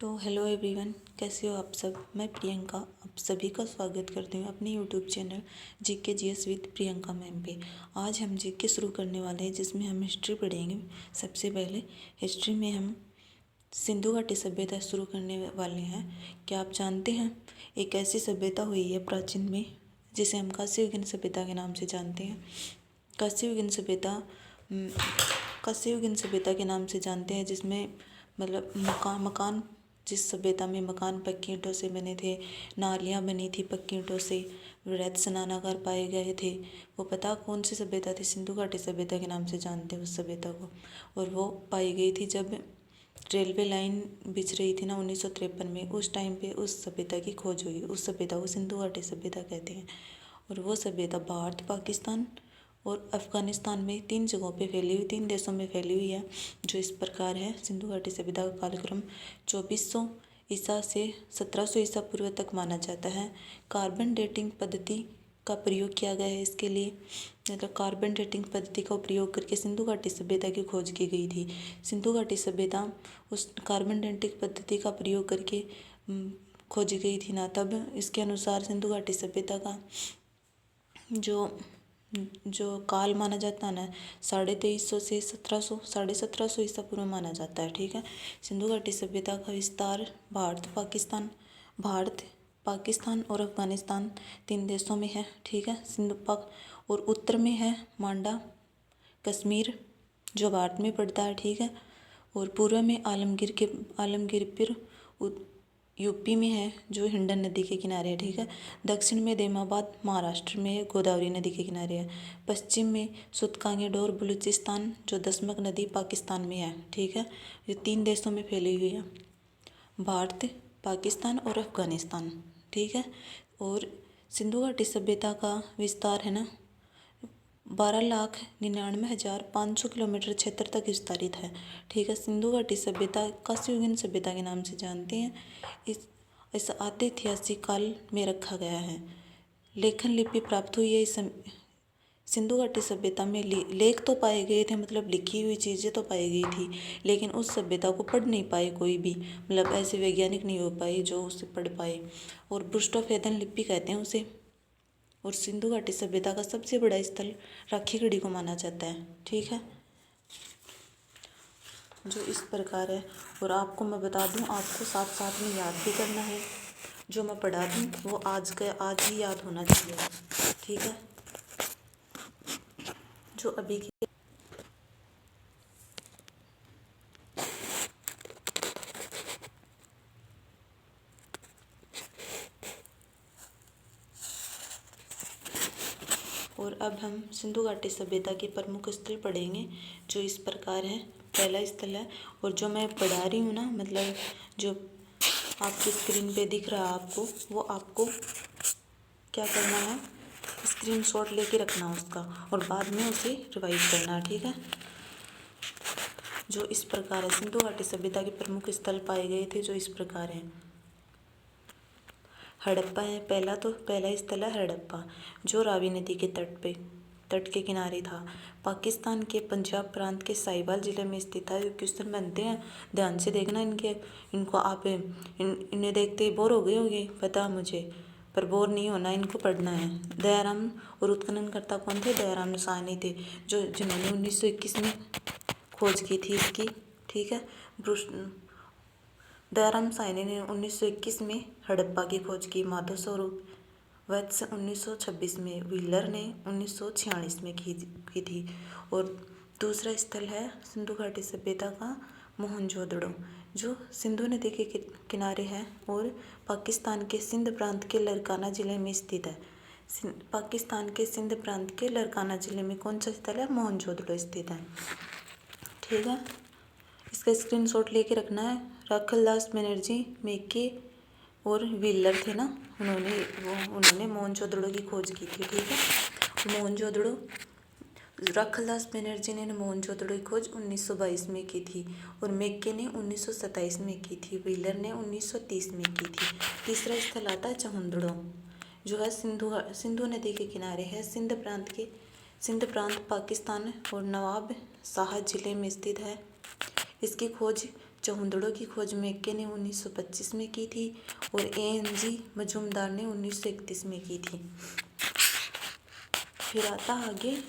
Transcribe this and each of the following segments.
तो hello everyone, कैसे हो आप सब। मैं प्रियंका आप सभी का स्वागत करती हूँ अपने YouTube channel GK GS with Priyanka ma'am पे। आज हम जीके शुरू करने वाले हैं जिसमें हम हिस्ट्री पढ़ेंगे। सबसे पहले हिस्ट्री में हम सिंधु घाटी सभ्यता शुरू करने वाले हैं। क्या आप जानते हैं एक ऐसी सभ्यता हुई है प्राचीन में जिसे हम कांस्ययुगीन सभ्यता के नाम से जानते हैं। कांस्ययुगीन सभ्यता के नाम से जानते हैं, जिसमें मतलब मकान जिस सभ्यता में मकान पक्की ईंटों से बने थे, नालियाँ बनी थी पक्की ईंटों से, वृहद स्नानागार पाए गए थे। वो पता कौन सी सभ्यता थी? सिंधु घाटी सभ्यता के नाम से जानते हैं उस सभ्यता को। और वो पाई गई थी जब रेलवे लाइन बिछ रही थी ना 1953 में। उस टाइम पे उस सभ्यता की खोज हुई। उस सभ्यता को सिंधु घाटी सभ्यता कहते हैं। और वो सभ्यता भारत, पाकिस्तान और अफ़गानिस्तान में 3 जगहों पे फैली हुई, 3 देशों में फैली हुई है, जो इस प्रकार है। सिंधु घाटी सभ्यता का कालक्रम 2400 ईसा से 1700 ईसा पूर्व तक माना जाता है। कार्बन डेटिंग पद्धति का प्रयोग किया गया है इसके लिए। मतलब कार्बन डेटिंग पद्धति का प्रयोग करके सिंधु घाटी सभ्यता की खोज की गई थी। सिंधु घाटी सभ्यता उस कार्बन डेटिंग पद्धति का प्रयोग करके खोजी गई थी ना, तब इसके अनुसार सिंधु घाटी सभ्यता का जो काल माना जाता है ना 2350 से 1700 1750 ईसा पूर्व माना जाता है। ठीक है। सिंधु घाटी सभ्यता का विस्तार भारत, पाकिस्तान और अफगानिस्तान 3 देशों में है। ठीक है। सिंधु पाक और उत्तर में है मांडा कश्मीर जो भारत में पड़ता है। ठीक है। और पूर्व में आलमगीरपुर यूपी में है जो हिंडन नदी के किनारे है। ठीक है। दक्षिण में देमाबाद महाराष्ट्र में है, गोदावरी नदी के किनारे है। पश्चिम में सुतकांगेडोर बलूचिस्तान जो दसमक नदी पाकिस्तान में है। ठीक है। ये 3 देशों में फैली हुई है, भारत, पाकिस्तान और अफगानिस्तान। ठीक है। और सिंधु घाटी सभ्यता का विस्तार है ना 12,99,500 किलोमीटर क्षेत्र तक विस्तारित है। ठीक है। सिंधु घाटी सभ्यता कांस्ययुगीन सभ्यता के नाम से जानते हैं। इस आद्य ऐतिहासिक काल में रखा गया है। लेखन लिपि प्राप्त हुई है। इस सिंधु घाटी सभ्यता में लेख तो पाए गए थे, मतलब लिखी हुई चीज़ें तो पाई गई थी, लेकिन उस सभ्यता को पढ़ नहीं पाए कोई भी, मतलब ऐसे वैज्ञानिक नहीं हो पाए जो उसे पढ़ पाए। और पृष्ठोपेदन लिपि कहते हैं उसे। और सिंधु घाटी सभ्यता का सबसे बड़ा स्थल राखीगढ़ी को माना जाता है। ठीक है। जो इस प्रकार है। और आपको मैं बता दूं, आपको साथ साथ में याद भी करना है। जो मैं पढ़ा दूं वो आज ही याद होना चाहिए। ठीक है। जो अभी की और अब हम सिंधु घाटी सभ्यता के प्रमुख स्थल पढ़ेंगे जो इस प्रकार है। पहला स्थल है, और जो मैं पढ़ा रही हूँ ना, मतलब जो आपकी स्क्रीन पे दिख रहा है आपको, वो आपको क्या करना है, स्क्रीनशॉट लेके रखना उसका और बाद में उसे रिवाइज करना है। ठीक है। जो इस प्रकार है, सिंधु घाटी सभ्यता के प्रमुख स्थल पाए गए थे जो इस प्रकार हैं। हड़प्पा है पहला स्थल है हड़प्पा, जो रावी नदी के तट के किनारे था। पाकिस्तान के पंजाब प्रांत के साहिवाल जिले में स्थित है। क्वेश्चन बनते हैं, ध्यान से देखना इनको आप इन्हें देखते ही बोर हो गए होंगे, पता मुझे, पर बोर नहीं होना, इनको पढ़ना है। दयाराम और उत्खननकर्ता कौन थे? दयाराम साहनी थे, जिन्होंने 1921 में खोज की थी इसकी। ठीक है। दयाराम साहनी ने 1921 में हड़प्पा की खोज की। माधव स्वरूप वत्स 1926 में, व्हीलर ने 1946 में की थी। और दूसरा स्थल है सिंधु घाटी सभ्यता का मोहनजोदड़ो, जो सिंधु नदी के किनारे है और पाकिस्तान के सिंध प्रांत के लरकाना जिले में स्थित है। पाकिस्तान के सिंध प्रांत के लरकाना जिले में कौन सा स्थल है? मोहनजोदड़ो स्थित है। ठीक है। इसका स्क्रीनशॉट लेके रखना है। राखलदास बनर्जी, मेके और व्हीलर थे ना, उन्होंने मोहनजोदड़ो की खोज की थी। ठीक है। राखलदास बनर्जी ने मोहनजोदड़ो की खोज 1922 में की थी और मेक्के ने 1927 में की थी। व्हीलर ने 1930 में की थी। तीसरा स्थल आता है चहुंदड़ो, जो है सिंधु नदी के किनारे है। सिंध प्रांत पाकिस्तान और नवाब शाह जिले में स्थित है। इसकी खोज चौहदड़ों की खोज मैक्के ने 1925 में की थी और ANG मजूमदार ने 1931 में की थी। फिर आता आगे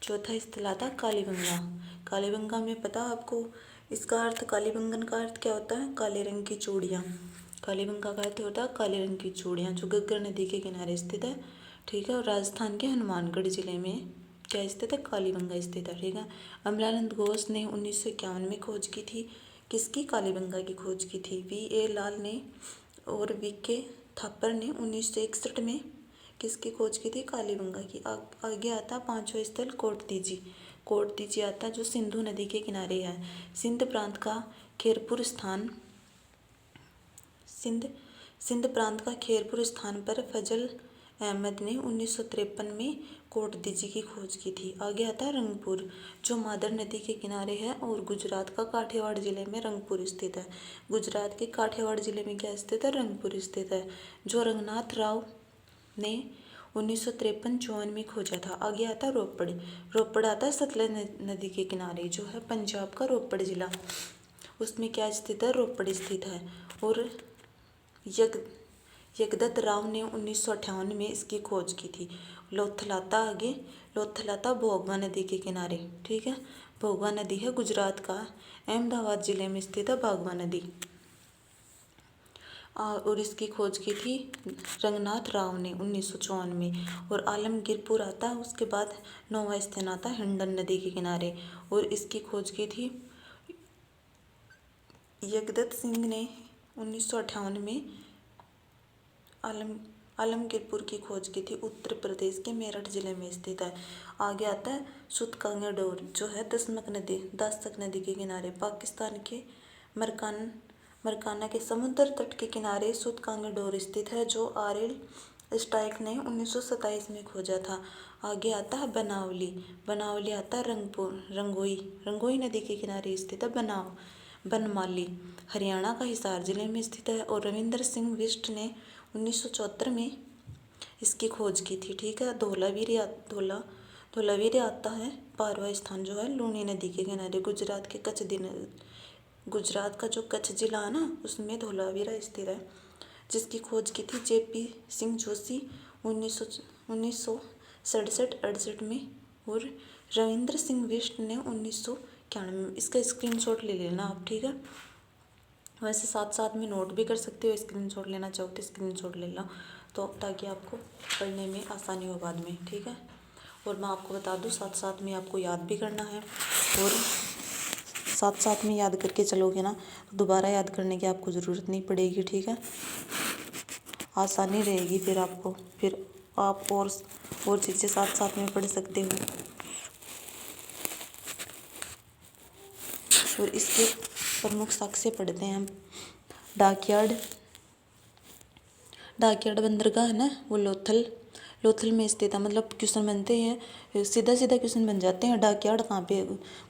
चौथा स्थल आता कालीबंगा। कालीबंगा में पता आपको इसका अर्थ, कालीबंगन का अर्थ क्या होता है? काले रंग की चूड़ियाँ। कालीबंगा का अर्थ होता है काले रंग की चूड़ियाँ, जो घग्गर नदी के किनारे स्थित है, ठीक है। और राजस्थान के हनुमानगढ़ जिले में क्या स्थित है? कालीबंगा स्थित है, ठीक है। अमलानंद घोष ने 1951 में खोज की थी। किसकी? कालीबंगा की खोज की थी। VA लाल ने और VK थापर ने 1961 में किसकी खोज की थी? कालीबंगा की। आगे आता पांचवा स्थल कोटदीजी। कोटदीजी आता जो सिंधु नदी के किनारे है। सिंध प्रांत का खेरपुर स्थान सिंध प्रांत का खेरपुर स्थान पर फजल अहमद ने 1953 में कोटदीजी की खोज की थी। आगे आता है रंगपुर, जो मादर नदी के किनारे है और गुजरात का काठियावाड़ जिले में रंगपुर स्थित है। गुजरात के काठियावाड़ जिले में क्या स्थित है? रंगपुर स्थित है, जो रंगनाथ राव ने 1953-54 में खोजा था। आगे आता रोपड़। रोपड़ आता है सतलज नदी के किनारे, जो है पंजाब का रोपड़ जिला, उसमें क्या स्थित है? रोपड़ स्थित है। और जगदत्त राव ने 1958 में इसकी खोज की थी। लोथलाता आगे, लोथलाता भोगवा नदी के किनारे, ठीक है। भोगवा नदी है गुजरात का अहमदाबाद जिले में स्थित है भोगवा नदी, और इसकी खोज की थी रंगनाथ राव ने 1954 में। और आलमगीरपुर आता है, उसके बाद 9वां स्थान आता है हिंडन नदी के किनारे, और इसकी खोज की थी जगदत्त सिंह ने 1958 में। आलमगीरपुर की खोज की थी उत्तर प्रदेश के मेरठ जिले में स्थित है। आगे आता है सुतकांगेडोर, जो है दासक नदी के किनारे, पाकिस्तान के मरकाना के समुद्र तट के किनारे सुतकांगेडोर स्थित है, जो RL स्टाइक ने 1927 में खोजा था। आगे आता है बनावली आता है रंगोई नदी के किनारे स्थित है बनमाली, हरियाणा का हिसार जिले में स्थित है। और रविंद्र सिंह बिष्ट ने 1974 में इसकी खोज की थी, ठीक है। धौलावीर आता है 12वां स्थान, जो है लूनी नदी के किनारे, गुजरात का जो कच्छ जिला है ना, उसमें धौलावीरा स्थित है, जिसकी खोज की थी JP सिंह जोशी 1967-68 में। और रविंद्र सिंह बिष्ट ने 1991 में। इसका स्क्रीनशॉट ले लेना आप, ठीक है। वैसे साथ साथ में नोट भी कर सकते हो, स्क्रीनशॉट लेना चाहो तो स्क्रीनशॉट ले लो, तो ताकि आपको पढ़ने में आसानी हो बाद में, ठीक है। और मैं आपको बता दूं, साथ साथ में आपको याद भी करना है, और साथ साथ में याद करके चलोगे ना तो दोबारा याद करने की आपको ज़रूरत नहीं पड़ेगी, ठीक है। आसानी रहेगी फिर आपको, फिर आप और चीज़ें साथ साथ में पढ़ सकते हो। और इसके प्रमुख साक्ष्य पढ़ते हैं हम। डाकयार्ड बंदरगाह है ना, वो लोथल में स्थित है। मतलब क्वेश्चन बनते हैं, सीधा क्वेश्चन बन जाते हैं। डाकयार्ड कहाँ पे,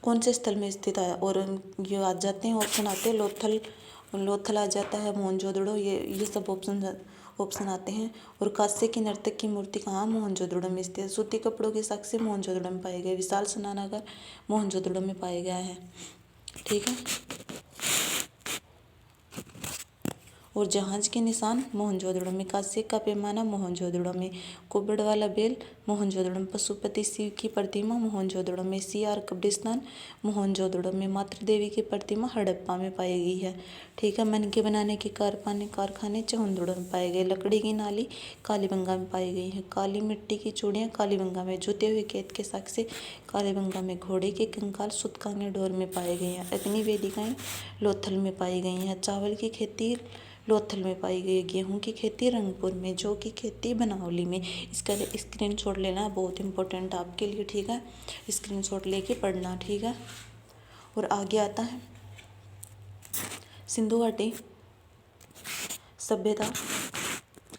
कौन से स्थल में स्थित है, और ये आ जाते हैं ऑप्शन आते हैं, लोथल आ जाता है, मोहनजोदड़ो, ये सब ऑप्शन आते हैं। और कांस्य की नर्तक की मूर्ति कहाँ? मोहनजोदड़ो में स्थित है। सूती कपड़ों के साक्ष्य मोहनजोदड़ो में पाए गए। विशाल स्नानागार मोहनजोदड़ो में पाया गया है, ठीक है। और जहाज के निशान मोहनजोदड़ो में। कांस्य का पैमाना मोहनजोदड़ो में। कुबड़ वाला बेल मोहनजोदड़ो में। पशुपति शिव की प्रतिमा मोहनजोदड़ो में। CR कब्रिस्तान मोहनजोदड़ो में। मातृ देवी की प्रतिमा हड़प्पा में पाई गई है, ठीक है। मन के बनाने के कारखाने चौहदड़ो में पाए गए। लकड़ी की नाली कालीबंगा में पाई गई है। काली मिट्टी की चूड़ियाँ कालीबंगा में। जुते हुए खेत के साक्ष्य कालीबंगा में। घोड़े के कंकाल सुतकांगेडोर में पाए गए हैं। अग्नि वेदिकाएँ लोथल में पाई गई हैं। चावल की खेती लोथल में पाई गई। गेहूं की खेती रंगपुर में। जौ की खेती बनावली में। इसका स्क्रीनशॉट लेना बहुत इंपॉर्टेंट आपके लिए, ठीक है। स्क्रीनशॉट लेके पढ़ना, ठीक है। और आगे आता है सिंधु घाटी सभ्यता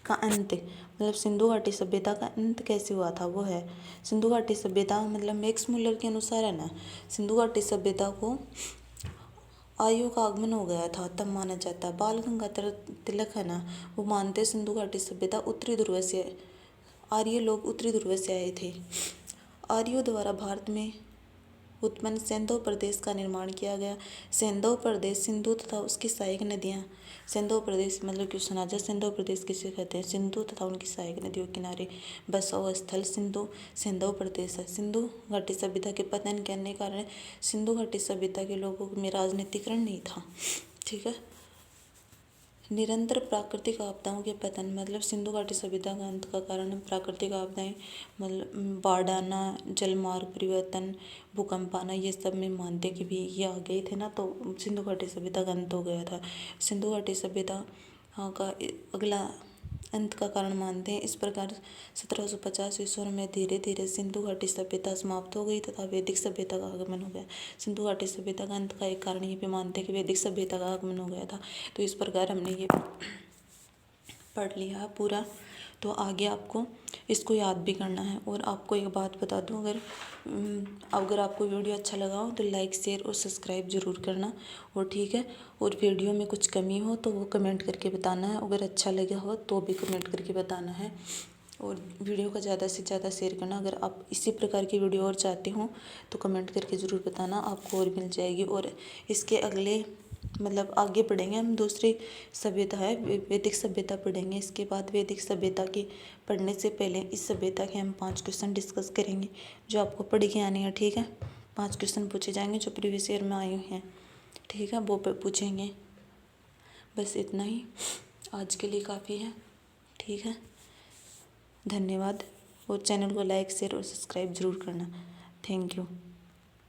का अंत। मतलब सिंधु घाटी सभ्यता का अंत कैसे हुआ था, वो है सिंधु घाटी सभ्यता, मतलब मैक्स मुलर के अनुसार है ना, सिंधु घाटी सभ्यता को आर्यों का आगमन हो गया था तब माना जाता है। बाल गंगाधर तिलक है ना, वो मानते सिंधु घाटी सभ्यता उत्तरी ध्रुव से, आर्य लोग उत्तरी ध्रुव से आए थे। आर्यों द्वारा भारत में उत्पन्न सिंधु प्रदेश का निर्माण किया गया। सिंधु प्रदेश, सिंधु तथा उसकी सहायक नदियाँ, सिंधु प्रदेश मतलब क्यों सुना जा, सिंधु प्रदेश किसे कहते हैं, सिंधु तथा उनकी सहायक नदियों के किनारे बसा हुआ स्थल सिंधु सिंधु प्रदेश है। सिंधु घाटी सभ्यता के पतन के अन्य कारण सिंधु घाटी सभ्यता के लोगों में राजनीतिकरण नहीं था। ठीक है। निरंतर प्राकृतिक आपदाओं के पतन, मतलब सिंधु घाटी सभ्यता का अंत का कारण प्राकृतिक आपदाएं, मतलब बाढ़ आना, जलमार्ग परिवर्तन, भूकंप आना, ये सब में मानते कि भी ये आ गए थे ना, तो सिंधु घाटी सभ्यता का अंत हो गया था। सिंधु घाटी सभ्यता का अगला अंत का कारण मानते हैं। इस प्रकार 1750 ईस्वी में धीरे धीरे सिंधु घाटी सभ्यता समाप्त हो गई तथा वैदिक सभ्यता का आगमन हो गया। सिंधु घाटी सभ्यता का अंत का एक कारण ये भी मानते हैं कि वैदिक सभ्यता का आगमन हो गया था। तो इस प्रकार हमने ये पढ़ लिया पूरा। तो आगे आपको इसको याद भी करना है। और आपको एक बात बता दूं, अगर आपको वीडियो अच्छा लगा हो तो लाइक, शेयर और सब्सक्राइब ज़रूर करना। और ठीक है, और वीडियो में कुछ कमी हो तो वो कमेंट करके बताना है। अगर अच्छा लगा हो तो भी कमेंट करके बताना है। और वीडियो को ज़्यादा से ज़्यादा शेयर करना। अगर आप इसी प्रकार की वीडियो और चाहते हो तो कमेंट करके ज़रूर बताना, आपको और मिल जाएगी। और इसके अगले मतलब आगे पढ़ेंगे हम, दूसरी सभ्यता है वैदिक सभ्यता पढ़ेंगे। इसके बाद वैदिक सभ्यता की पढ़ने से पहले इस सभ्यता के हम 5 क्वेश्चन डिस्कस करेंगे जो आपको पढ़ के आने हैं। ठीक है, 5 क्वेश्चन पूछे जाएंगे जो प्रीवियस ईयर में आए हैं। ठीक है, वो पूछेंगे। बस इतना ही आज के लिए काफ़ी है। ठीक है, धन्यवाद। और चैनल को लाइक, शेयर और सब्सक्राइब ज़रूर करना। Thank you.